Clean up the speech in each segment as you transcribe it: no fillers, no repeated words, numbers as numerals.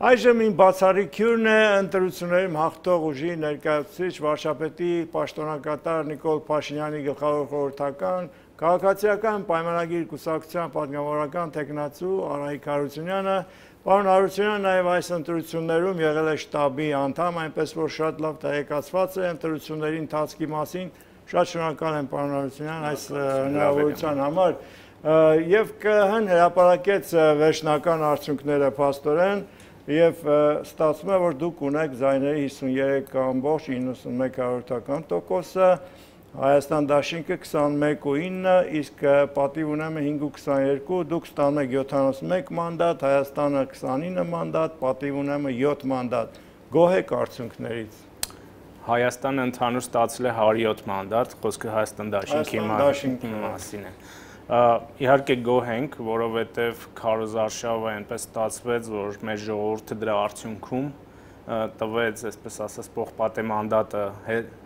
Այժմ իմ բացառիկյուրն է ընտրություններում հաղթող ուժի ներկայացուցիչ վարչապետի պաշտոնակատար Նիկոլ Փաշինյանի գլխավոր խորհրդական քաղաքացիական պայմանագիր կուսակցության պատգամավորական տեխնացու Արայիկ Հարությունյանը, պարոն Հարությունյանը նաև այս ընտրություններում եղել է շտաբի անդամ, այնպես որ շատ լավ տեղեկացված է ընտրությունների ընթացքի մասին։ Շատ շնորհակալ եմ պարոն Հարությունյան այս հնարավորության համար եւ ԿՀ-ն հրապարակեց վերջնական արդյունքները փաստորեն եւ ստացվում է որ դուք ունեք ձայների 53.91%, Հայաստան դաշինքը 21.9, իսկ պատիվ ունեմը 5.22, դուք ստանում եք 71 մանդատ, Հայաստանը 29 մանդատ, պատիվ ունեմը 7 մանդատ։ Գոհ եք արդյունքներից։ Հայաստանը ընդհանուր ստացել է 107 մանդատ, խոսքը Հայաստան դաշինքի մասին է։ Իհարկե գոհ ենք, որովհետև քարոզարշավը այնպես ստացվեց, որ մեր ժողովուրդը դրա արդյունքում տվեց, այսպես ասած, պողպատե մանդատը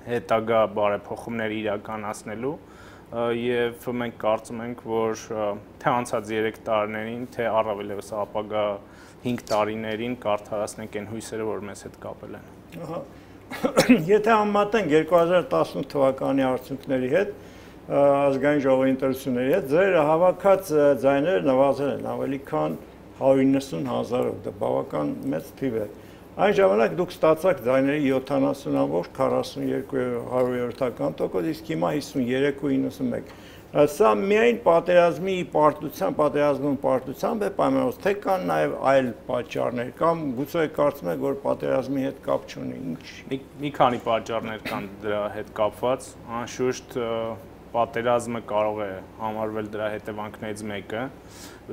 հետագա բարեփոխումներ իրականացնելու եւ մենք կարծում ենք, որ թե անցած 3 տարիներին, թե առավել եւս ապագա 5 տարիներին կարդարացնենք այն հույսերը, որ մեզ հետ կապել են։ Եթե համեմատենք 2018 թվականի արդյունքների հետ, ազգային ժողովի ընտրությունների հետ, ձեր հավաքած ձայները նվազել են ավելի քան 190,000-ով, դա բավական մեծ թիվ է։ Այն ժամանակ դուք ստացաք ձայների 70.42%, իսկ հիմա 53.91%։ Սա միայն պատերազմի պարտությամբ է պայմանավորված, թե կան նաև այլ պատճառներ, կամ գուցե կարծում եք, որ պատերազմի հետ կապ չունի։ Մի քանի պատճառներ կան դրա հետ կապված, անշուշտ պատերազմը կարող է համարվել դրա հետևանքներից մեկը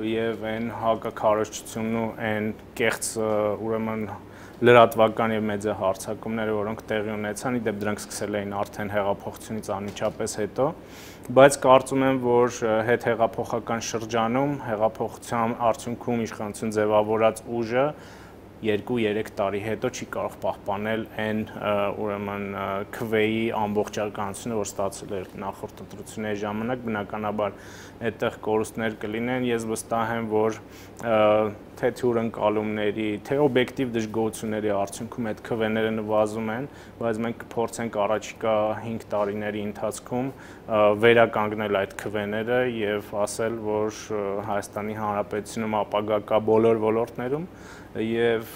եւ այն հակաքարոզչությունն ու այն կեղծ ուրեմն լրատվական եւ մեծ հարձակումները, որոնք տեղի ունեցան, իդեպ դրանք սկսել էին արդեն հեղափոխությունից անմիջապես հետո, բայց կարծում եմ, որ հետհեղափոխական շրջանում հեղափոխության արդյունքում իշխանություն ձևավորած ուժը 2-3 տարի հետո չի կարող պահպանել այն ուրեմն քվեի ամբողջականությունը, որ ստացել էր նախորդ ընտրությունների ժամանակ, բնականաբար այդտեղ կորուստներ կլինեն, ես վստահ եմ, որ թե թյուրընկալումների, թե օբյեկտիվ դժգոհությունների արդյունքում այդ քվեները նվազում են, բայց մենք կփորձենք առաջիկա 5 տարիների ընթացքում վերականգնել այդ քվեները եւ ասել, որ Հայաստանի Հանրապետությունում ապագա կա բոլոր ոլորտներում եւ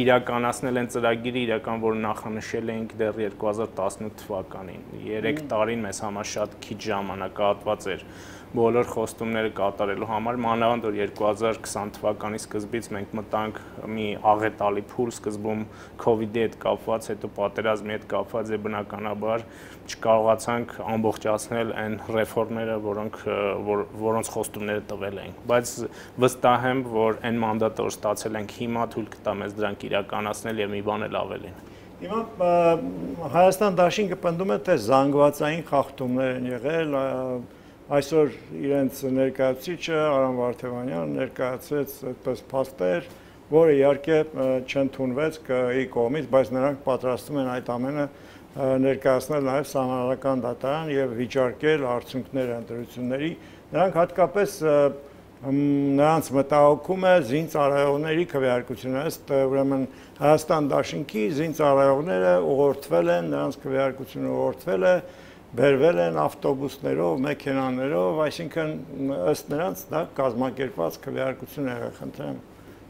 իրականացնել են ծրագիրը իրական, որ նախանշել էինք դեռ 2018 թվականին։ 3 տարին մեզ համար շատ քիչ ժամանակահատված էր բոլոր խոստումները կատարելու համար, մանավանդ որ 2020 թվականի սկզբից մենք մտանք մի աղետալի փուլ, սկզբում COVID-ի հետ կապված, հետո պատերազմի հետ կապված եւ բնականաբար չկարողացանք ամբողջացնել այն ռեֆորմները, որոնց խոստումները տվել էինք, բայց վստահ եմ, որ այն մանդատը, որ ստացել ենք հիմա, թույլ կտա մեզ դրանք իրականացնել եւ մի բան էլ ավելին։ Հիմա Հայաստան դաշինքը պնդում է, թե զանգվածային խախտումներ են եղել, այսօր իրենց ներկայացուցիչը Արամ Վարդևանյանը ներկայացրեց այդպես փաստեր, որը իհարկե չընդունվեց ԿԸ-ի կողմից, բայց նրանք պատրաստվում են այդ ամենը ներկայացնել նաև սահմանադրական դատարան եւ վիճարկել արդյունքները ընտրությունների։ Նրանք հատկապես նրանց մտահոգում է զինծառայողների քվեարկությունը, ըստ ուրեմն Հայաստան դաշինքի զինծառայողները ուղղորդվել են, նրանց քվեարկությունը ուղղորդվել է, բերվել են ավտոբուսներով, մեքենաներով, այսինքն ըստ նրանց դա կազմակերպված քվեարկություն է, խնդրեմ,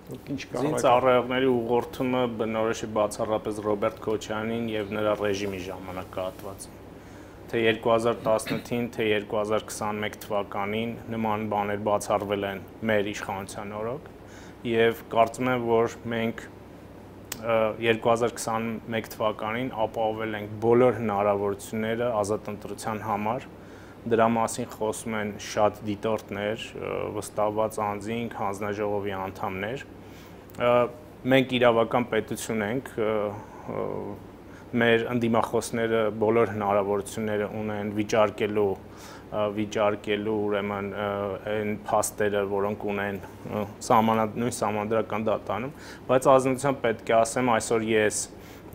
դուք ինչ կարող եք։ Զինծառայողների ուղղորդումը բնորոշ է բացառապես Ռոբերտ Քոչարյանին եւ նրա ռեժիմի ժամանակահատվածին։ Թե 2018-ին, թե 2021 թվականին նման բաներ բացառվել են մեր իշխանության օրոք եւ կարծում եմ, որ մենք 2021 թվականին ապահովել ենք բոլոր հնարավորությունները ազատ ընտրության համար, դրա մասին խոսում են շատ դիտորդներ, վստահված անձինք, հանձնաժողովի անդամներ, մենք իրավական պետություն ենք, մեր ընդդիմախոսները բոլոր հնարավորությունները ունեն վիճարկելու ուրեմն այն փաստերը, որոնք ունեն նույն սահմանադրական դատարանում, բայց ազնվությամբ պետք է ասեմ, այսօր ես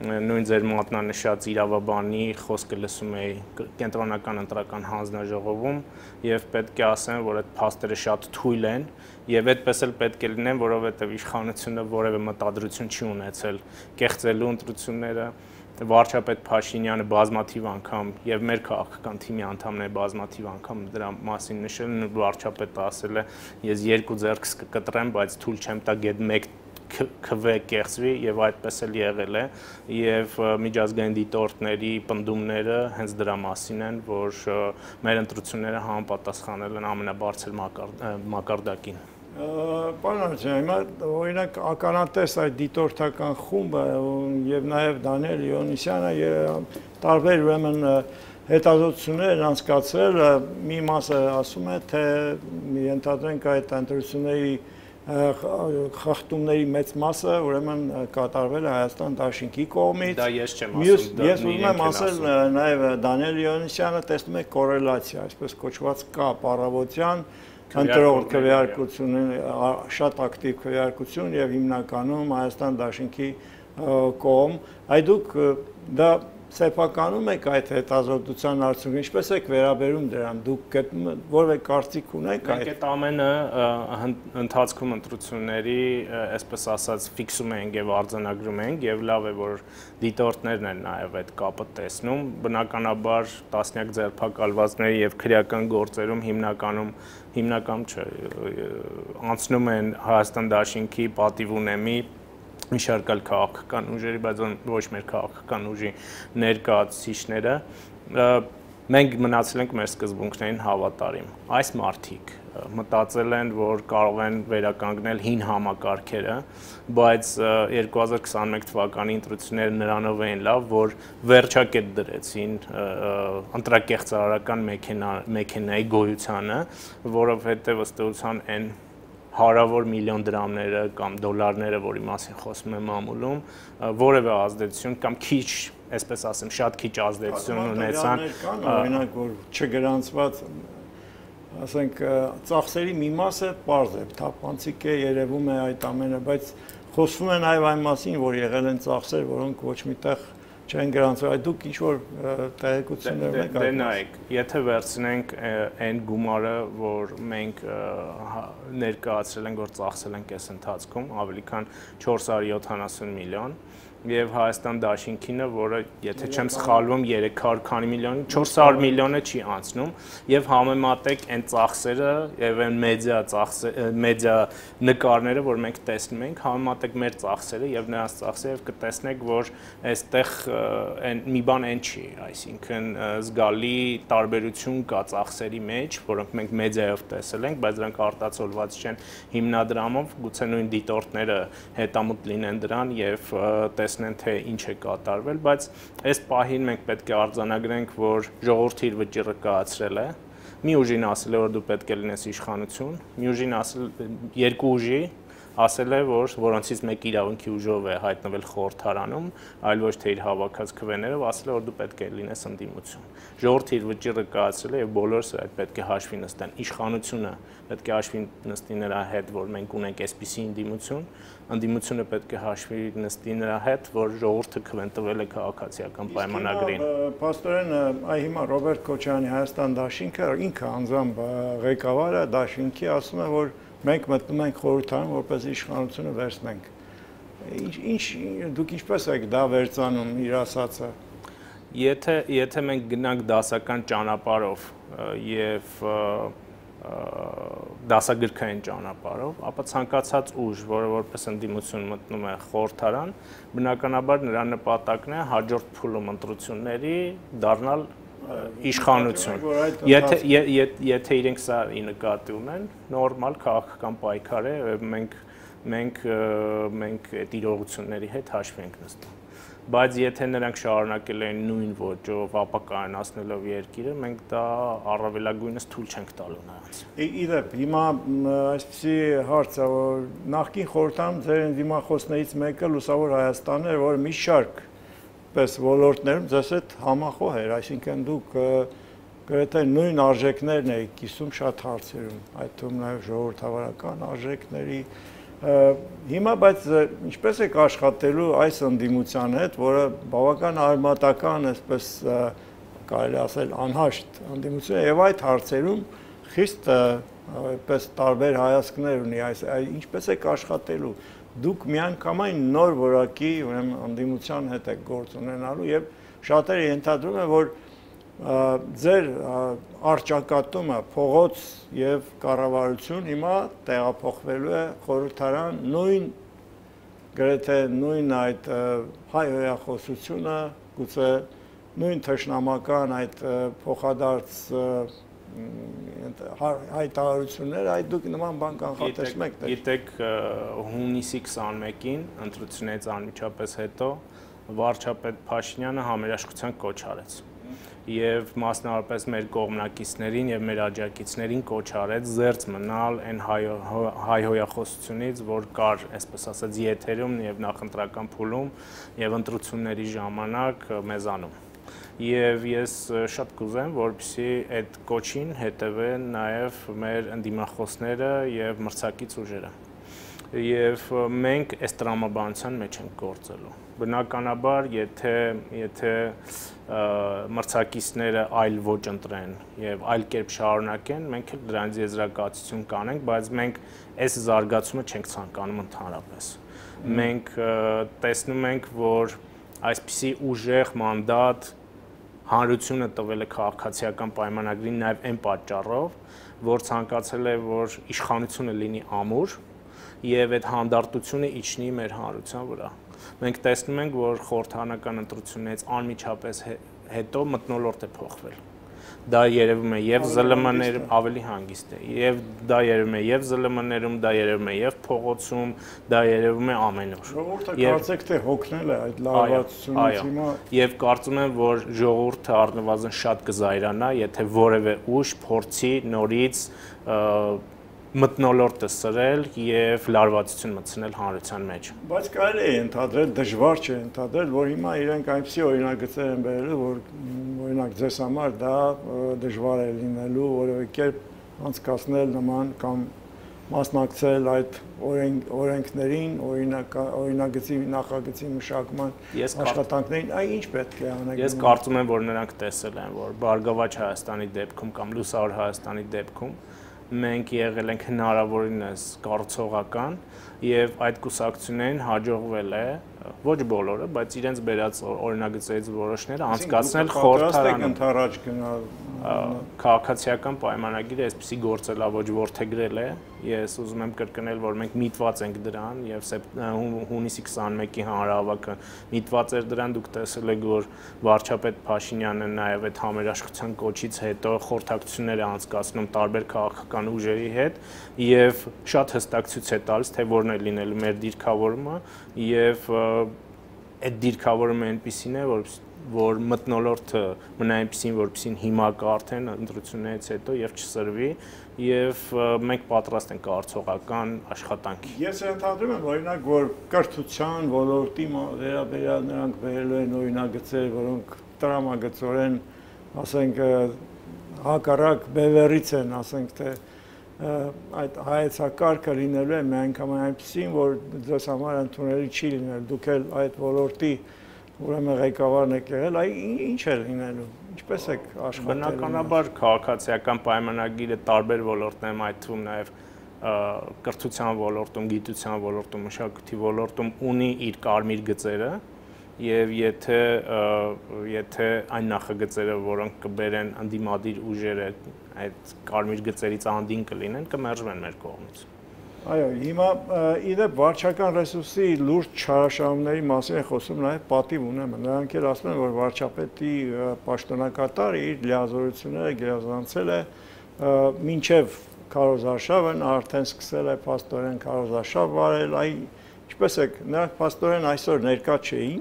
նույն ձեր մատնանշած իրավաբանի խոսքը լսում էի կենտրոնական ընտրական հանձնաժողովում եւ պետք է ասեմ, որ այդ փաստերը շատ թույլ են եւ այդպես էլ պետք է լինեն, որովհետեւ իշխանությունը որևէ մտադրություն չի ունեցել կեղծելու ընտրությունները վարչապետ Փաշինյանը բազմաթիվ անգամ եւ մեր քաղաքական թիմի անդամները բազմաթիվ անգամ դրա մասին նշել են վարչապետը ասել է ես երկու ձեռքս կկտրեմ, բայց թույլ չեմ տա գետ մեկ քվ կեղծվի եւ այդպես էլ եղել է եւ միջազգային դիտորդների պնդումները հենց դրա մասին են, որ մեր ընտրությունները համապատասխանել են ամենաբարձր մակարդակին։ Պարոն Ալեքսյան, հիմա օրինակ ականատես այդ դիտորդական խումբը եւ նաեւ Դանիել Իոնիսյանը տարբեր ուրեմն հետազոտություններ անցկացրել, մի մասը ասում է, թե ենթադրենք այդ ընտրությունների խախտումների մեծ մասը ուրեմն կատարվել է Հայաստան դաշինքի կողմից։ Դա ես չեմ ասում, Ես ուզում եմ ասել նաև Դանիել Իոնիսյանը տեսնում է կորելացիա, այսպես կոչված կա առավոտյան ընտրող քվեարկություն, շատ ակտիվ քվեարկություն եւ հիմնականում Հայաստան դաշինքի կողմ։ Այ դուք դա սեփականում եք այդ հետազոտության արդյունքը, ինչպես եք վերաբերում դրան, դուք որևէ կարծիք ունեք այդ։ Մենք այդ ամենը ընթացքում ընտրությունների, այսպես ասած, ֆիքսում ենք եւ արձանագրում ենք եւ լավ է, որ դիտորդներն են նաեւ այդ կապը տեսնում, բնականաբար տասնյակ ձերբակալվածների եւ քրեական գործերում հիմնականում չէ, անցնում են Հայաստան դաշինքի պատիվ ունեմի մի շարք այլ քաղաքական ուժերի, բայց ոչ մեր քաղաքական ուժի ներկայացուցիչները մենք մնացել ենք մեր սկզբունքներին հավատարիմ։ Այս մարդիկ մտածել են, որ կարող են վերականգնել հին համակարգերը, բայց 2021 թվականի ընտրությունները նրանով էին լավ, որ վերջակետ դրեցին ընտրակեղծարարական մեքենայի գոյությանը, որովհետև ըստ էության այն հարավոր միլիոն դրամները կամ դոլարները, որի մասին խոսում եմ մամուլում, որևէ ազդեցություն կամ քիչ, այսպես ասեմ, շատ քիչ ազդեցություն ունեցան։ Օրինակ, որ չգրանցված, ասենք, ծախսերի մի մասը պարզ է, թափանցիկ է, երևում է այդ ամենը, բայց խոսվում է նաև այն մասին, որ եղել են ծախսեր, որոնք ոչ միտեղ չեն գրանցվել, այդ դուք ինչ-որ տեղեկություններ ունեք։ Դե նայեք, եթե վերցնենք այն գումարը, որ մենք ներկայացրել ենք, որ ծախսել ենք այս ընթացքում, ավելի քան 470 միլիոն, եւ Հայաստան դաշինքինը, որը եթե չեմ սխալվում 300 քանի միլիոն, 400 միլիոնը չի անցնում եւ համեմատեք այն ծախսերը եւ այն մեդիա նկարները, որ մենք տեսնում ենք, համեմատեք մեր ծախսերը եւ նրանց ծախսերը եւ կտեսնեք, որ այստեղ այն մի բան այն չի, այսինքն զգալի տարբերություն կա ծախսերի մեջ, որոնք մենք մեդիայով տեսել ենք, բայց դրանք արտացոլված չեն հիմնադրամով, գուցե նույն դիտորդները հետամուտ լինեն դրան եւ տեսնեն, թե ինչ է կատարվել, բայց այս պահին մենք պետք է արձանագրենք, որ ժողովուրդը իր վճիռը կայացրել է, մի ուժին ասել է, որ դու պետք է լինես իշխանություն, մի ուժին ասել, երկու ուժի ասել է, որոնցից մեկ իրավունքի ուժով է հայտնվել խորհրդարանում, այլ ոչ թե իր հավաքած քվեներով, ասել է, որ դու պետք է լինես ընդդիմություն։ Ժողովուրդը իր վճիռը կայացրել է եւ բոլորս այդ պետք է հաշվի նստեն։ Իշխանությունը պետք է հաշվի նստի նրա հետ, որ մենք ունենք այսպիսի ընդդիմությունը պետք է հաշվի նստի նրա հետ, որ ժողովուրդը քվեն տվել է քաղաքացիական պայմանագրին։ Պաստորեն, այ հիմա Ռոբերտ Քոչարյանի Հայաստան դաշինքը ինքը անձամբ ղեկավարը դաշինքի ասում է, որ մենք մտնում ենք խորհրդարան, որպես իշխանությունը վերցնենք։ Դուք ինչպես եք դա վերցանում իր ասածը։ Եթե մենք գնանք դասական ճանապարհով եւ դասագրքային ճանապարհով, ապա ցանկացած ուժ, որը որպես ընդդիմություն մտնում է խորհրդարան, բնականաբար նրա նպատակն է հաջորդ փուլում ընտրությունների դառնալ իշխանություն։ Եթե իրենք սա նկատի ունեն, նորմալ քաղաքական պայքար է, մենք այդ իրողությունների հետ հաշվի ենք նստում։ Բայց եթե նրանք շարունակել են նույն ոճով ապակայունացնելով երկիրը, մենք դա առավելագույնս թույլ չենք տալու նրանց։ Իդեպ, հիմա այսպիսի հարց է, որ նախկին խորհրդարանում ձեր դիմախոսներից մեկը Լուսավոր Հայաստանն էր, որ մի շարք պես ոլորտներում ձեզ հետ համախոհ էր, այսինքն դուք գրեթե նույն արժեքներն եք կիսում շատ հարցերում, այդ թվում նաև ժողովրդավարական արժեքների Հիմա բայց ինչպես եք աշխատելու այս ընդդիմության հետ, որը բավական արմատական, այսպես կարելի ասել անհաշտ ընդդիմություն է եւ այդ հարցերում խիստ այդպես տարբեր հայացքներ ունի, ինչպես եք աշխատելու։ Դուք միանգամայն նոր որակի, ուրեմն ընդդիմության հետ եք գործ ունենալու եւ շատերը ենթադրում են, որ ձեր արճակատումը փողոց եւ կառավարություն հիմա տեղափոխվելու է խորհրդարան նույն գրեթե նույն այդ հայ հոյախոսությունը գուցե նույն թշնամական այդ փոխադարձ հայտարարությունները այդ դուք նման բան կանխատեսում եք։ Գիտեք հունիսի 21-ին ընտրությունից անմիջապես հետո վարչապետ Փաշինյանը համերաշխության կոչ արեց եւ մասնավորապես մեր կողմնակիցներին եւ մեր աջակիցներին կոչ արեց զերծ մնալ այն հայ հոյախոսությունից, որ կար, այսպես ասած, եթերում եւ նախընտրական փուլում եւ ընտրությունների ժամանակ մեզանում։ Եվ ես շատ կուզեմ, որպեսզի այդ կոչին հետևեն նաեւ մեր ընդդիմախոսները եւ մրցակից ուժերը։ Եվ մենք այս տրամաբանության մեջ ենք գործելու։ Բնականաբար, եթե մրցակիցները այլ ոչ ընտրեն եւ այլ կերպ շարունակեն, մենք էլ դրանից եզրակացություն կանենք, բայց մենք այս զարգացումը չենք ցանկանում ընդհանրապես։ Մենք տեսնում ենք, որ այսպիսի ուժեղ մանդատ հանրությունը տվել է քաղաքացիական պայմանագրին նաև այն պատճառով, որ ցանկացել է, որ իշխանությունը լինի ամուր եւ այդ հանդարտությունը իջնի մեր հանրության վրա։ Մենք տեսնում ենք, որ խորհրդարանական ընտրություններից անմիջապես հետո մթնոլորտ է փոխվել։ Դա երևում է եւ ԶԼՄ-ներում ավելի հանգիստ է, եւ դա երևում է եւ ԶԼՄ-ներում, դա երևում է եւ փողոցում, դա երևում է ամենուր։ Ժողովուրդը կարծեք թե հոգնել է այդ լարվածությունից հիմա։ Եվ կարծում եմ, որ ժողովուրդը առնվազն շատ կզայրանա, եթե որևէ ուժ փորձի նորից մթնոլորտը սրել եւ լարվածություն մտցնել հանրության մեջ։ Բայց կարելի է ընդհանրել, դժվար չէ ընդհանրել, որ հիմա իրենք այնպեսի օրինագծեր են բերելու, որ օրինակ ձեզ համար դա դժվար է լինելու որևէ կերպ անցկացնել նման կամ մասնակցել այդ օրենքներին, օրինագծի նախագծի մշակման աշխատանքներին, այն ինչ պետք է անեք։ Ես կարծում եմ, որ նրանք տեսել են, որ Բարգավաճ Հայաստանի դեպքում կամ Լուսավոր Հայաստանի դեպքում մենք եղել ենք հնարավորինս կառուցողական եւ այդ կուսակցություններին հաջողվել է ոչ բոլորը, բայց իրենց բերած օրինագծերից որոշները անցկացնել խորհրդարանում ընդառաջ գնալ քաղաքացիական պայմանագիրը այսպեսի գործելավոճ որդեգրել է։ Ես ուզում եմ կրկնել, որ մենք միտված ենք դրան եւ հունիսի 21-ի հանրահավաքը միտված էր դրան, դուք տեսել եք, որ վարչապետ Փաշինյանը նաեւ այդ համերաշխության կոչից հետո խորհրդակցություններ է անցկացնում տարբեր քաղաքական ուժերի հետ եւ շատ հստակ ցույց է տալիս, թե որն է լինելու մեր դիրքավորումը եւ այդ դիրքավորումը այնպեսին է, որ մթնոլորտը մնա այնպեսին, որպեսին հիմա կա արդեն ընտրություններից հետո եւ չսրվի եւ մենք պատրաստ ենք կառուցողական աշխատանքի։ Ես ընդհանրում եմ օրինակ, որ կրթության ոլորտի վերաբերյալ նրանք բերելու են օրինագծեր, որոնք տրամագծորեն, ասենք, հակառակ բևեռից են, ասենք, թե այդ հայեցակարգը լինելու է միանգամայն այնպեսին, որ ձեզ համար ընդունելի չի լինել, դուք էլ այդ ոլորտի ուրեմն ղեկավարն եք եղել, ինչ է լինելու, ինչպես եք աշխատել։ Բնականաբար քաղաքացիական պայմանագիրը տարբեր ոլորտներում, այդ թվում նաև կրթության ոլորտում, գիտության ոլորտում, մշակույթի ոլորտում ունի իր կարմիր գծերը եւ եթե այն նախագծերը, որոնք կբերեն ընդդիմադիր ուժերը այդ կարմիր գծերից անդին կլինեն, կմերժվեն մեր կողմից։ Այո, հիմա իդեպ վարչական ռեսուրսի լուրջ չարաշահումների մասին է խոսում նաև պատիվ ունեմ։ Նրանք էլ ասում են, որ վարչապետի պաշտոնակատարը իր լիազորությունները գերազանցել է մինչև քարոզարշավն արդեն սկսել է փաստորեն քարոզարշավ վարել, ինչպես է, նրանք փաստորեն այսօր ներկա չէին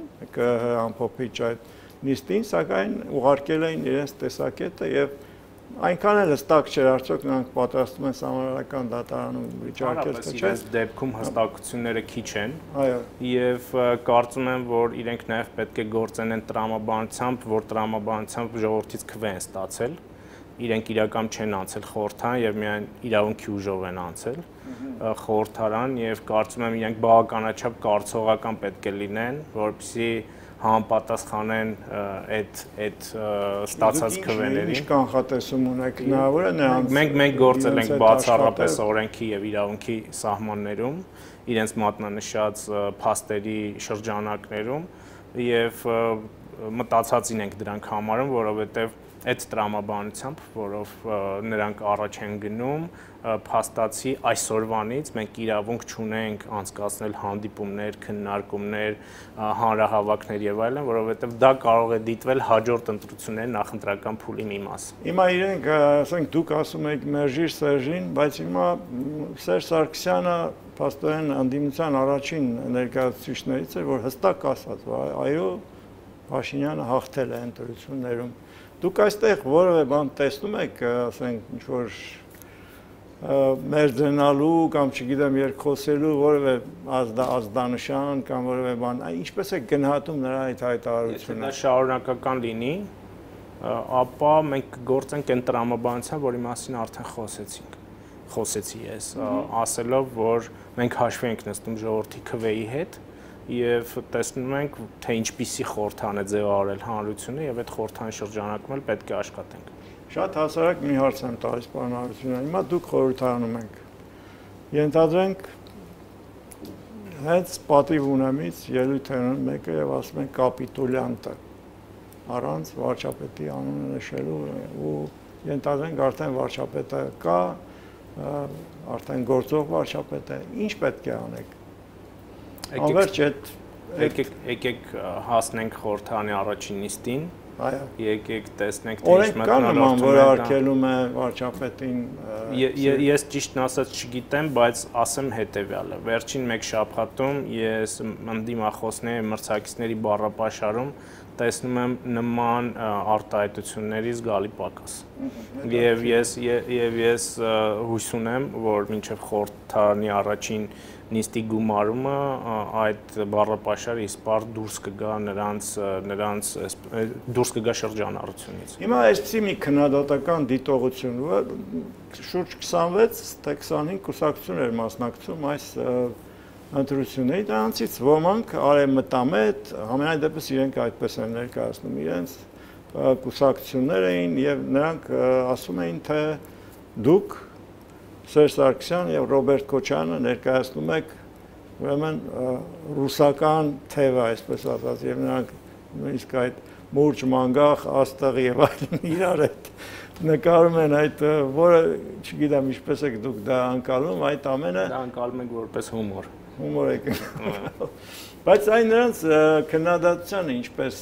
ամփոփիչ այդ նիստին, սակայն ուղարկել էին իրենց տեսակետը եւ այնքան էլ հստակ չէր, արդյոք նրանք պատրաստում են համանրական դատարանում վիճարկել թե չէ։ Այս դեպքում հստակությունները քիչ են։ Այո։ Եվ կարծում եմ, որ իրենք նաև պետք է գործեն տրամաբանությամբ, որ տրամաբանությամբ ժողովրդից քվե են ստացել։ Իրենք իրական չեն անցել խորհրդան եւ միայն իրավունքի ուժով են անցել։ խորհրդարան եւ կարծում եմ իրենք բավականաչափ կարծողական պետք է լինեն, որպեսզի համապատասխանեն այդ ստացած քվեներին։ Ինչ կանխատեսում ունեք հնարավոր է նրանց։ Մենք գործել ենք բացառապես օրենքի եւ իրավունքի սահմաններում, իրենց մատնանշած փաստերի շրջանակներում եւ մտածածին ենք դրանք համարում, որովհետեւ այդ տրամաբանությամբ, որով նրանք առաջ են գնում, փաստացի այսօրվանից մենք իրավունք չունենք անցկացնել հանդիպումներ, քննարկումներ, հանրահավաքներ եւ այլն, որովհետեւ դա կարող է դիտվել հաջորդ ընտրությունների նախընտրական փուլի մի մաս։ Հիմա իրենք, ասենք դուք ասում եք մերժիր Սերժին, բայց հիմա Սերժ Սարգսյանը փաստորեն անդիմության առաջին ներկայացուցիչներից էր, որ հստակ ասաց, որ այո, Փաշինյանը հաղթել է ընտրություններում։ Դուք այստեղ որևէ բան տեսնում եք, ասենք, ինչ-որ մերձենալու կամ չգիտեմ երկխոսելու որևէ ազդանշան կամ որևէ բան, ինչպես է գնահատում նրա այդ հայտարարությունը։ Դա շարունակական լինի, ապա մենք գործենք այն տրամաբանությամբ, որի մասին արդեն խոսեցի ես, ասելով, որ մենք հաշվի ենք նստում ժողովրդի քվեի հետ եւ տեսնում ենք, թե ինչպիսի խորհրդան է ձևավորել հանրությունը եւ այդ խորհրդանի շրջանակում էլ պետք է աշխատենք։ Շատ հասարակ մի հարց եմ տալիս պարոն Հարությունյան, հիմա դուք խորհրդանում եք։ Ենթադրենք հենց պատիվ ունեմից ելույթ են մեկը եւ ասում են կապիտուլյանտը առանց վարչապետի անունը նշելու ու ենթադրենք արդեն վարչապետը կա, արդեն գործող վարչապետ է, ինչ պետք է անեք։ Անverջ եկեք հասնենք խորհրդանի առաջին նիստին, եկեք տեսնենք թե ինչ մտնոլորտում որ արգելում է վարչապետին։ Ես ճիշտն ասած չգիտեմ, բայց ասեմ հետեւյալը։ Վերջին մեկ շաբաթում ես ընդդիմախոսների մրցակիցների բառապաշարում տեսնում եմ նման արտահայտությունների զգալի պակաս։ Եվ ես հույս ունեմ, որ մինչև խորհրդարանի առաջին նիստի գումարումը այդ բառապաշարը իսպար դուրս կգա նրանց դուրս կգա շրջանառությունից։ Հիմա այսպիսի մի քննադատական դիտողություն, շուրջ 26 թե 25 կուսակցություններ մասնակցում այս ընտրությունների, դրանցից ոմանք արևմտամետ, համենայն դեպս իրենք այդպես են ներկայացնում իրենց կուսակցություններ էին եւ նրանք ասում էին, թե դուք Սերժ Սարգսյան եւ Ռոբերտ Քոչարյանը ներկայացնում եք ուրեմն ռուսական թևը, այսպես ասած, եւ նրանք նույնիսկ այդ մուրճ մանգախ աստղ եւ այլն իրար այդ նկարում են այդ, որը չգիտեմ ինչպես եք դուք դա անցալում, այդ ամենը դա անցալում ենք որպես հումոր։ Հումոր եք։ Բայց այն նրանց քննադատությանը ինչպես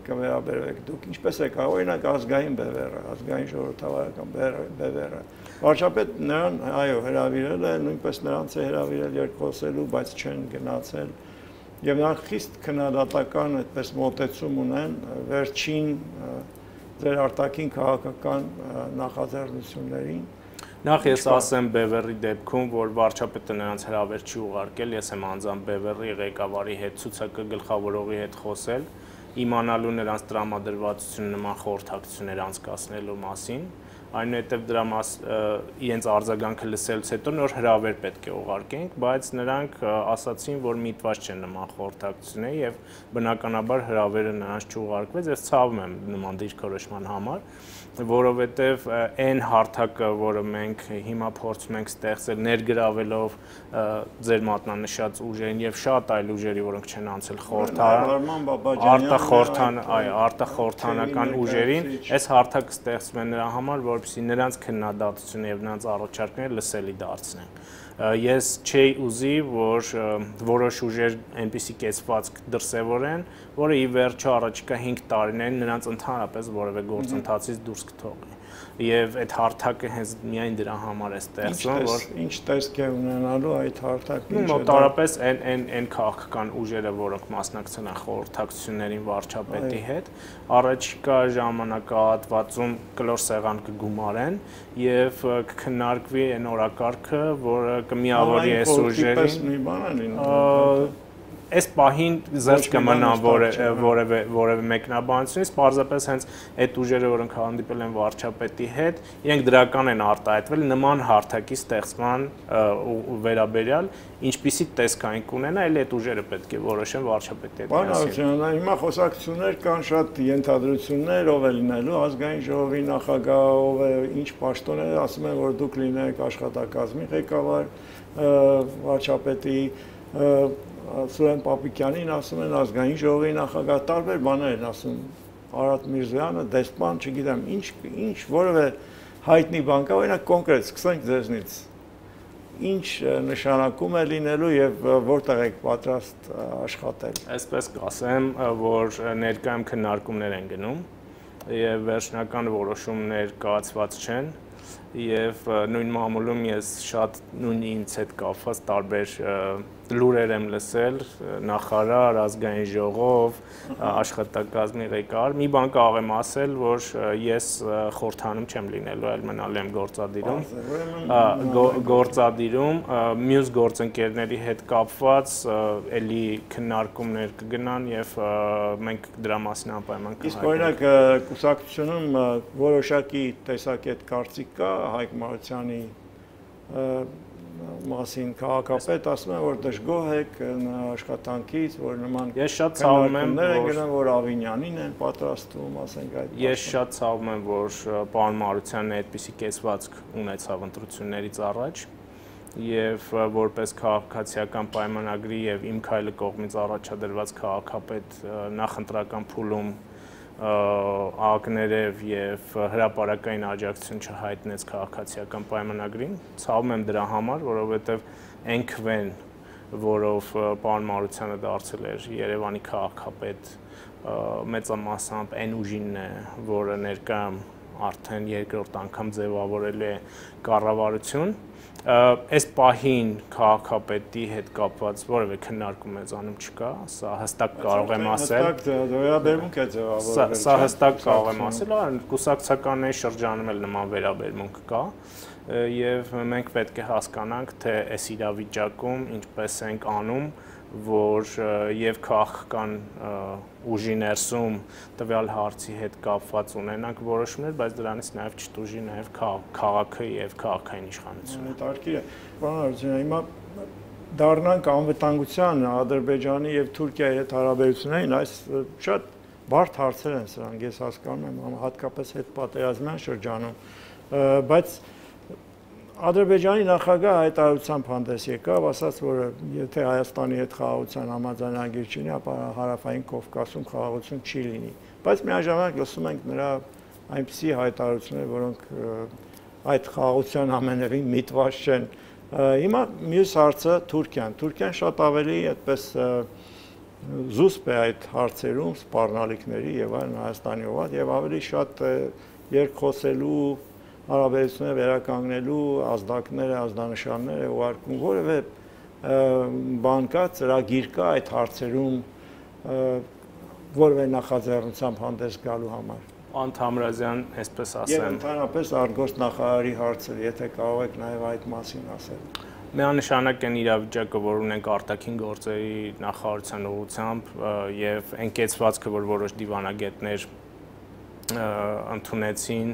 կվերաբերվեք դուք, ինչպես եք օրինակ ազգային բևեռը, ազգային ժողովրդավարական բևեռը։ Վարչապետ նրան այո հրավիրել է, նույնպես նրանց է հրավիրել երկխոսելու, բայց չեն գնացել։ Եվ նրանք խիստ քննադատական այդպես մոտեցում ունեն վերջին ձեր արտաքին քաղաքական նախաձեռնություններին։ Նախ ես ասեմ Բևեռի դեպքում, որ վարչապետը նրանց հրավեր չի ուղարկել, ես եմ անձամբ Բևեռի ղեկավարի հետ, ցուցակը գլխավորողի հետ խոսել, իմանալու նրանց տրամադրվածությունը նման խորհրդակցություններ անցկացնելու մասին, այնուհետև դրա իրենց արձագանքը լսելուց հետո նոր հրավեր պետք է ուղարկենք, բայց նրանք ասացին, որ միտված չեն նման խորհրդակցություններ եւ բնականաբար հրավերը նրանց չուղարկվեց, ես ցավում եմ նման դիրքորոշման համար, որովհետև այն հարթակը, որը մենք հիմա փորձում ենք ստեղծել ներգրավելով ձեր մատնանշած ուժերին եւ շատ այլ ուժերի, որոնք չեն անցել արտախորհրդանական ուժերին, այս հարթակը ստեղծվում է նրա համար, որպեսզի նրանց քննադատությունը եւ նրանց առաջարկները լսելի դարձնեն։ Ես չէի ուզի, որ որոշ ուժեր այնպիսի կեցվածք դրսևորեն, որը ի վերջո առաջիկա 5 տարիներին նրանց ընդհանրապես որևէ գործընթացից դուրս կթողնի։ Եվ այդ հարթակը հենց միայն դրա համար է ստեղծվում, որ ինչ տեսք է ունենալու այդ հարթակը։ Մոտավորապես այն քաղաքական ուժերը, որոնք մասնակցել են խորհրդակցություններին վարչապետի հետ, առաջիկա ժամանակահատվածում կլոր սեղան կգումարեն եւ կքննարկվի այն օրակարգը, որը կմիավորի այս ուժերին։ այս պահին զերծ կմնա որևէ մեկնաբանությունից, պարզապես հենց այդ ուժերը, որոնք հանդիպել են վարչապետի հետ, իրենք դրական են արտահայտվել նման հարթակի ստեղծման վերաբերյալ, ինչպիսի տեսքային կունենա, այլ այդ ուժերը պետք է որոշեն վարչապետի հետ։ Պարոն Հարությունյան, հիմա խոսակցություններ կան, շատ ենթադրություններ, ով է լինելու ազգային ժողովի նախագահ, ով է ինչ պաշտոն է, ասում են, որ դուք լինեք աշխատակազմի ղեկավար, վարչապետի Սուրեն Պապիկյանին ասում են ազգային ժողովի նախագահ, տարբեր բաներ են ասում, Արարատ Միրզոյանը, դեսպան, չգիտեմ, ինչ որևէ հայտնի բան կա, օրինակ կոնկրետ, սկսենք ձեզնից, ինչ նշանակում է լինելու եւ որտեղ եք պատրաստ աշխատել։ Այսպես կասեմ, որ ներկայում քննարկումներ են գնում եւ վերջնական որոշումներ կայացված չեն եւ նույն մամուլում ես շատ նույն ինձ հետ կապված տարբեր լուրեր եմ լսել նախարար, ազգային ժողով, աշխատակազմի ղեկավար, մի բան կարող եմ ասել, որ ես խորհրդանում չեմ լինելու, այլ մնալու եմ գործադիրում, մյուս գործընկերների հետ կապված էլի քննարկումներ կգնան եւ մենք դրա մասին անպայման կհայտնենք։ Իսկ օրինակ կուսակցությունում որոշակի տեսակետ կարծիք կա Հայկ Մարությանի մասին քաղաքապետ ասում են, որ դժգոհ եք աշխատանքից, որ նման ես շատ ցավում եմ, որ Ավինյանին են պատրաստում, ասենք այդ։ Ես շատ ցավում եմ, որ պարոն Մարությանն այդպիսի կեսվածք ունեցավ ընտրություններից առաջ եւ որպես քաղաքացիական պայմանագրի եւ իմ քայլը կողմից առաջադրված քաղաքապետ նախընտրական փուլում ակներև եւ հրապարակային աջակցություն չհայտնեց քաղաքացիական պայմանագրին, ցավում եմ դրա համար, որովհետեւ այն քվեն, որով պարոն Մարությանը դարձել էր Երևանի քաղաքապետ, մեծամասամբ այն ուժինն է, որը ներկայում արդեն երկրորդ անգամ ձևավորել է կառավարություն, այս պահին քաղաքապետի հետ կապված որևէ քննարկում մեզանում չկա, սա հստակ կարող եմ ասել։ Վերաբերմունք է ձևավորվել։ Սա հստակ կարող եմ ասել, կուսակցականների շրջանում էլ նման վերաբերմունք կա, եւ մենք պետք է հասկանանք, թե այս իրավիճակում ինչպես ենք անում, որ եւ քաղաքական ուժի ներսում տվյալ հարցի հետ կապված ունենանք որոշումներ, բայց դրանից նաեւ չտուժի նաեւ քաղաքը եւ քաղաքային իշխանությունը։ Հետաքրքիր է, պարոն Հարությունյան, հիմա դառնանք անվտանգության Ադրբեջանի եւ Թուրքիայի հետ հարաբերություններին, այս շատ բարդ հարցեր են սրանք, ես հասկանում եմ, հատկապես հետ պատերազմյան շրջանում, բայց Ադրբեջանի նախագահ հայտարարությամբ հանդես եկավ, ասաց, որ եթե Հայաստանի հետ խաղաղության համաձայնագիր չլինի, ապա հարավային Կովկասում խաղաղություն չի լինի։ Բայց միաժամանակ լսում ենք նրա այնպիսի հայտարարություններ, որոնք այդ խաղաղության ամենևին միտված չեն։ Հիմա մյուս հարցը Թուրքիան։ Թուրքիան շատ ավելի այդպես զուսպ է այդ հարցերում, սպառնալիքների եւ այլն Հայաստանի օգուտ եւ ավելի շատ երկխոսելու հարաբերությունները վերականգնելու ազդակները, ազդանշանները ուղարկում, որևէ բան կա, ծրագիր կա այդ հարցերում որևէ նախաձեռնությամբ հանդես գալու համար։ Անդամրազյան, այսպես ասեմ։ Եվ ընդհանրապես արտգործ նախարարի հարցը, եթե կարող եք նաև այդ մասին ասել։ Միանշանակ են իրավիճակը, որ ունենք արտաքին գործերի նախարարության ուղղությամբ եւ այն կեցվածքը, որ որոշ դիվանագետներ ընդունեցին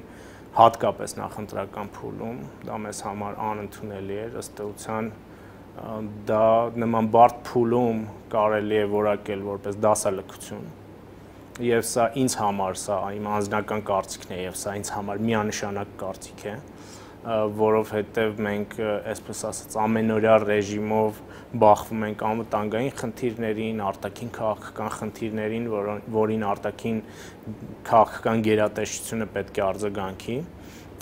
հատկապես նախընտրական փուլում, դա մեզ համար անընդունելի էր, ըստ էության դա նման բարդ փուլում կարելի է որակել որպես դասալքություն եւ սա ինձ համար, սա իմ անձնական կարծիքն է եւ սա ինձ համար միանշանակ կարծիք է, որովհետեւ մենք, այսպես ասած, ամենօրյա ռեժիմով բախվում ենք անվտանգային խնդիրներին, արտաքին քաղաքական խնդիրներին, որին արտաքին քաղաքական գերատեսչությունը պետք է արձագանքի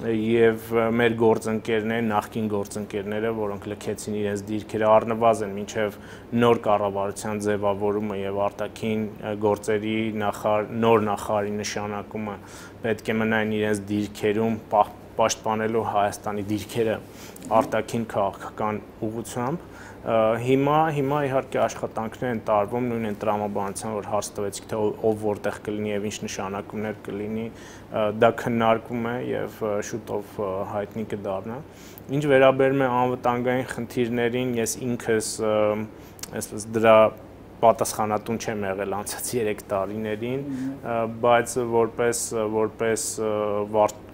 եւ մեր գործընկերներ, նախկին գործընկերները, որոնք լքեցին իրենց դիրքերը առնվազն մինչեւ նոր կառավարության ձևավորումը եւ արտաքին գործերի նոր նախարարի նշանակումը պետք է մնային իրենց դիրքերում պաշտպանելու Հայաստանի դիրքերը արտաքին քաղաքական ուղղությամբ հիմա իհարկե աշխատանքներ են տարվում նույն են տրամաբանության որ հարց տվեցիք թե ով որտեղ կլինի եւ ինչ նշանակումներ կլինի դա քննարկվում է եւ շուտով հայտնի կդառնա ինչ վերաբերում է անվտանգային խնդիրներին ես ինքս այսպես դրա պատասխանատուն չեմ եղել անցած 3 տարիներին, բայց որպես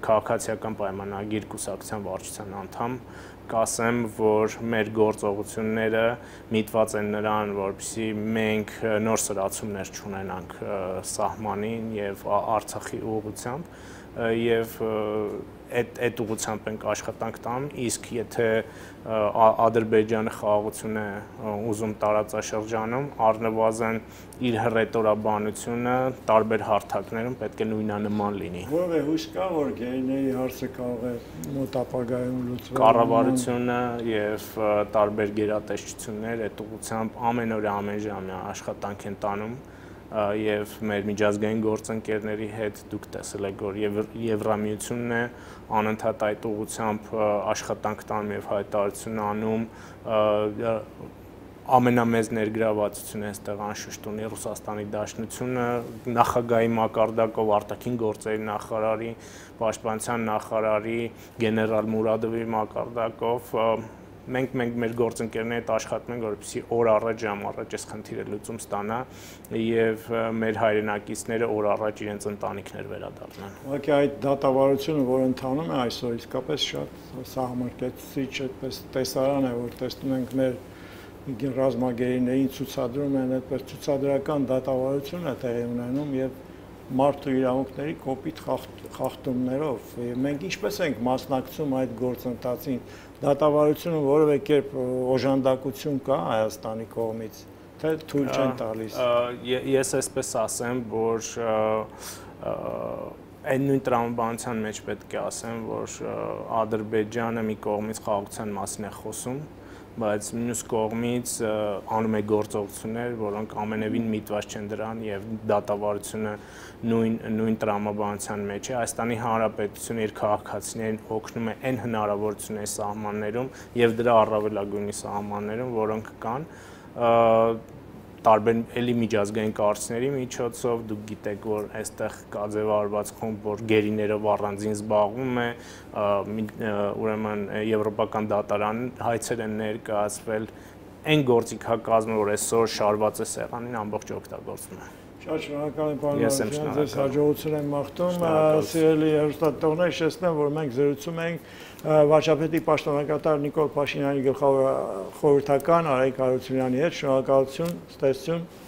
քաղաքացիական պայմանագիր կուսակցության վարչության անդամ կասեմ, որ մեր գործողությունները միտված են նրան, որպեսզի մենք նոր սրացումներ չունենանք սահմանին եւ Արցախի ուղղությամբ եւ այդ ուղղությամբ ենք աշխատանք տանում, իսկ եթե Ադրբեջանը խաղաղություն է ուզում տարածաշրջանում, առնվազն իր հռետորաբանությունը տարբեր հարթակներում պետք է նույնանման լինի։ Որևէ հույս կա, որ գերիների հարցը կարող է մոտ ապագայում լուծվել։ Կառավարությունը եւ տարբեր գերատեսչություններ այդ ուղղությամբ ամենօրյա ամենժամյա աշխատանք են տանում եւ մեր միջազգային գործընկերների հետ դուք տեսել եք, որ Եվրամիությունն է անընդհատ այդ ուղղությամբ աշխատանք տանում եւ հայտարարություն անում ամենամեծ ներգրավվածությունը այստեղ անշուշտ ունի Ռուսաստանի Դաշնությունը, նախագահի մակարդակով, արտաքին գործերի նախարարի, պաշտպանության նախարարի, գեներալ Մուրադովի մակարդակով մենք մեր գործընկերների հետ աշխատում ենք, որպեսզի օր առաջ, ժամ առաջ այս խնդիրը լուծում ստանա եւ մեր հայրենակիցները օր առաջ իրենց ընտանիքներ վերադառնան։ Ուղղակի այդ դատավարությունը, որ ընթանում է այսօր, իսկապես շատ սահմարկեցիչ այդպես տեսարան է, որ տեսնում ենք մեր ռազմագերիներին ցուցադրում են այդպես ցուցադրական դատավարություն է տեղի ունենում եւ մարդու իրավունքների կոպիտ խախտումներով եւ մենք ինչպես ենք մասնակցում այդ գործընթացին, դատավարությունը որևէ կերպ օժանդակություն կա Հայաստանի կողմից, թե թույլ չեն տալիս։ Ես այսպես ասեմ, որ այն նույն տրամաբանության մեջ պետք է ասեմ, որ Ադրբեջանը մի կողմից խաղաղության մասին է խոսում, բայց մյուս կողմից անում է գործողություններ, որոնք ամենևին միտված չեն դրան եւ դատավարությունը նույն տրամաբանության մեջ է։ Հայաստանի Հանրապետությունը իր քաղաքացիներին օգնում է այն հնարավորությունների սահմաններում եւ դրա առավելագույնի սահմաններում, որոնք կան տարբեր էլի միջազգային կառույցների միջոցով, դուք գիտեք, որ այստեղ կա ձևավորված խումբ, որ գերիներով առանձին զբաղվում է, ուրեմն եվրոպական դատարան հայցեր են ներկայացվել, այն գործիքակազմը, որ այսօր շարված է սեղանին, ամբողջ օգտագործվում է։ Շատ շնորհակալ եմ, պարոն Արաքելյան, ձեզ հաջողություն եմ մաղթում, սիրելի հեռուստադիտողներ, շեշտեմ, որ մենք զրուցում ենք վարչապետի պաշտոնակատար Նիկոլ Փաշինյանի գլխավոր խորհրդական Արայիկ Հարությունյանի հետ, շնորհակալություն, ստեսություն։